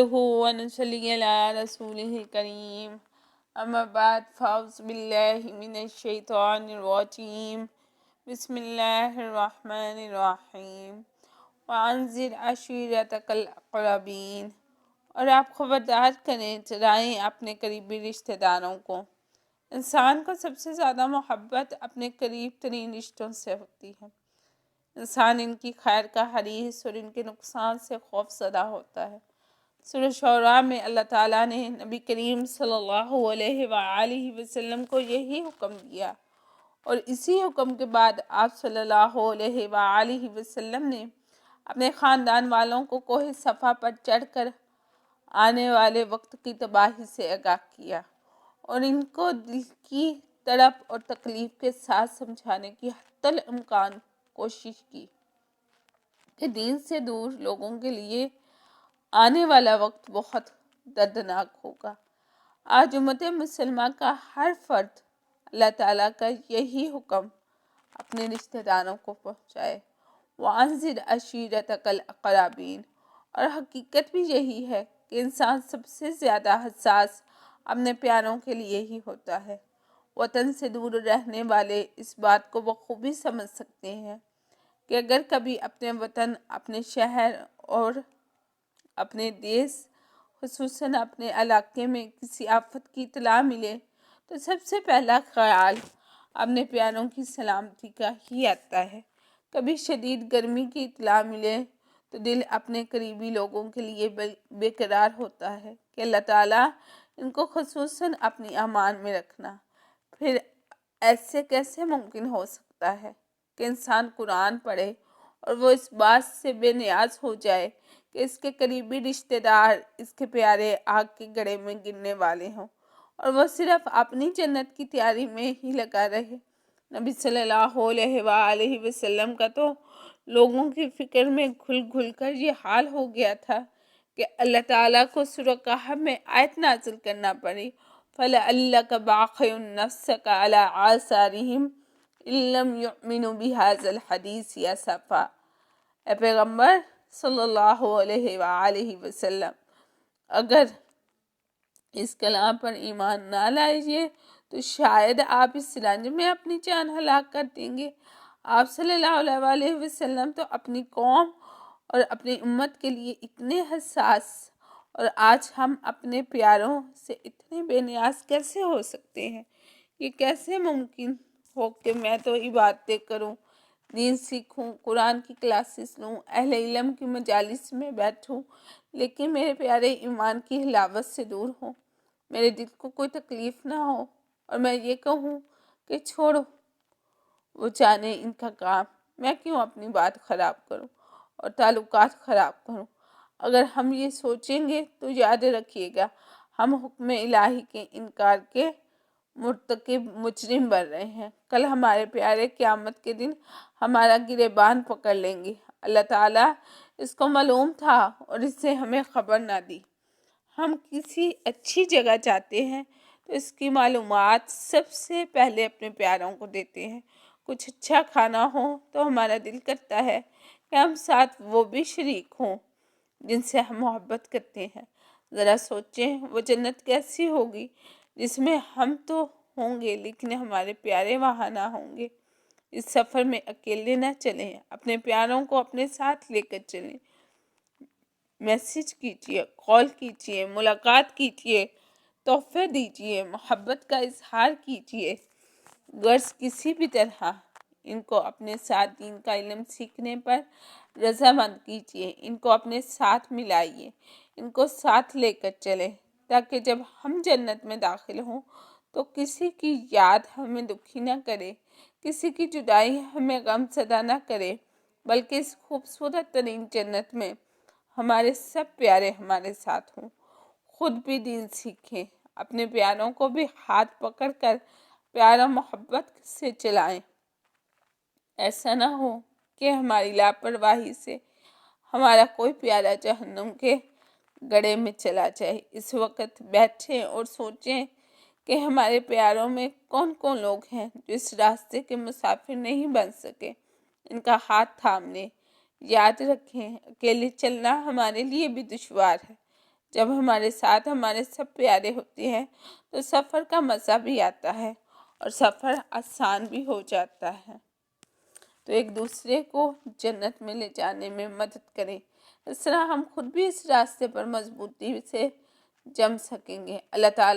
ونصلي على رسوله الكريم أما بعد فأعوذ بالله من الشيطان الرجيم بسم الله الرحمن الرحیم وأنذر عشیرتک الأقربین، اور آپ خبردار کریں چرائیں اپنے قریبی رشتہ داروں کو۔ انسان کو سب سے زیادہ محبت اپنے قریب ترین رشتوں سے ہوتی ہے۔ انسان ان کی خیر کا حریص اور ان کے نقصان سے خوف زدہ ہوتا ہے۔ سورہ شعراء میں اللہ تعالیٰ نے نبی کریم صلی اللہ علیہ وآلہ وسلم کو یہی حکم دیا، اور اسی حکم کے بعد آپ صلی اللہ علیہ وآلہ وسلم نے اپنے خاندان والوں کو کوہ صفا پر چڑھ کر آنے والے وقت کی تباہی سے آگاہ کیا، اور ان کو دل کی تڑپ اور تکلیف کے ساتھ سمجھانے کی حتی الامکان کوشش کی کہ دین سے دور لوگوں کے لیے آنے والا وقت بہت دردناک ہوگا۔ آج امت مسلمہ کا ہر فرد اللہ تعالیٰ کا یہی حکم اپنے رشتہ داروں کو پہنچائے، وَأَنذِرْ عَشِيرَتَكَ الْأَقْرَبِينَ، اور حقیقت بھی یہی ہے کہ انسان سب سے زیادہ حساس اپنے پیاروں کے لیے ہی ہوتا ہے۔ وطن سے دور رہنے والے اس بات کو بخوبی سمجھ سکتے ہیں کہ اگر کبھی اپنے وطن، اپنے شہر اور اپنے دیس، خصوصاً اپنے علاقے میں کسی آفت کی اطلاع ملے تو سب سے پہلا خیال اپنے پیاروں کی سلامتی کا ہی آتا ہے۔ کبھی شدید گرمی کی اطلاع ملے تو دل اپنے قریبی لوگوں کے لیے بے قرار ہوتا ہے کہ اللہ تعالیٰ ان کو خصوصاً اپنی امان میں رکھنا۔ پھر ایسے کیسے ممکن ہو سکتا ہے کہ انسان قرآن پڑھے اور وہ اس بات سے بے نیاز ہو جائے کہ اس کے قریبی رشتہ دار اس کے پیارے آگ کے گڑھے میں گرنے والے ہوں، اور وہ صرف اپنی جنت کی تیاری میں ہی لگا رہے۔ نبی صلی اللہ علیہ وآلہ وسلم کا تو لوگوں کی فکر میں گھل گھل کر یہ حال ہو گیا تھا کہ اللہ تعالیٰ کو سورہ کہف میں آیت نازل کرنا پڑی، فَلَعَلَّكَ بَاخِعٌ نَفْسَكَ عَلَىٰ آثَارِهِمْ إِن لَّمْ يُؤْمِنُوا بِهَٰذَا الْحَدِيثِ أَسَفًا۔ اے پیغمبر صلی اللہ علیہ وآلہ وسلم، اگر اس کلام پر ایمان نہ لائیے تو شاید آپ اس رنج میں اپنی جان ہلاک کر دیں گے۔ آپ صلی اللہ علیہ وآلہ وسلم تو اپنی قوم اور اپنی امت کے لیے اتنے حساس، اور آج ہم اپنے پیاروں سے اتنے بے نیاز کیسے ہو سکتے ہیں؟ یہ کیسے ممکن ہو کہ میں تو عبادتیں کروں، دین سیکھوں، قرآن کی کلاسز لوں، اہل علم کی مجالس میں بیٹھوں، لیکن میرے پیارے ایمان کی حلاوت سے دور ہوں، میرے دل کو کوئی تکلیف نہ ہو، اور میں یہ کہوں کہ چھوڑو، وہ جانے ان کا کام، میں کیوں اپنی بات خراب کروں اور تعلقات خراب کروں۔ اگر ہم یہ سوچیں گے تو یاد رکھیے گا ہم حکم الہی کے انکار کے مرتکب مجرم بن رہے ہیں۔ کل ہمارے پیارے قیامت کے دن ہمارا گریبان پکڑ لیں گے۔ اللہ تعالیٰ اس کو معلوم تھا اور اس سے ہمیں خبر نہ دی۔ ہم کسی اچھی جگہ جاتے ہیں تو اس کی معلومات سب سے پہلے اپنے پیاروں کو دیتے ہیں۔ کچھ اچھا کھانا ہو تو ہمارا دل کرتا ہے کہ ہم ساتھ وہ بھی شریک ہوں جن سے ہم محبت کرتے ہیں۔ ذرا سوچیں وہ جنت کیسی ہوگی جس میں ہم تو ہوں گے لیکن ہمارے پیارے وہاں نہ ہوں گے۔ اس سفر میں اکیلے نہ چلیں، اپنے پیاروں کو اپنے ساتھ لے کر چلیں۔ میسج کیجئے، کال کیجئے، ملاقات کیجئے، تحفے دیجئے، محبت کا اظہار کیجئے۔ غرض کسی بھی طرح ان کو اپنے ساتھ دین کا علم سیکھنے پر رضامند کیجئے، ان کو اپنے ساتھ ملائیے، ان کو ساتھ لے کر چلیں، تاکہ جب ہم جنت میں داخل ہوں تو کسی کی یاد ہمیں دکھی نہ کرے، کسی کی جدائی ہمیں غم زدہ نہ کرے، بلکہ اس خوبصورت ترین جنت میں ہمارے سب پیارے ہمارے ساتھ ہوں۔ خود بھی دین سیکھیں، اپنے پیاروں کو بھی ہاتھ پکڑ کر پیارا محبت سے چلائیں۔ ایسا نہ ہو کہ ہماری لاپرواہی سے ہمارا کوئی پیارا جہنم کے گڑھے میں چلا جائے۔ اس وقت بیٹھیں اور سوچیں کہ ہمارے پیاروں میں کون کون لوگ ہیں جو اس راستے کے مسافر نہیں بن سکے، ان کا ہاتھ تھام لیں۔ یاد رکھیں اکیلے چلنا ہمارے لیے بھی دشوار ہے، جب ہمارے ساتھ ہمارے سب پیارے ہوتے ہیں تو سفر کا مزہ بھی آتا ہے اور سفر آسان بھی ہو جاتا ہے۔ تو ایک دوسرے کو جنت میں لے جانے میں مدد کریں، اس طرح ہم خود بھی اس راستے پر مضبوطی سے جم سکیں گے۔ اللہ تعالیٰ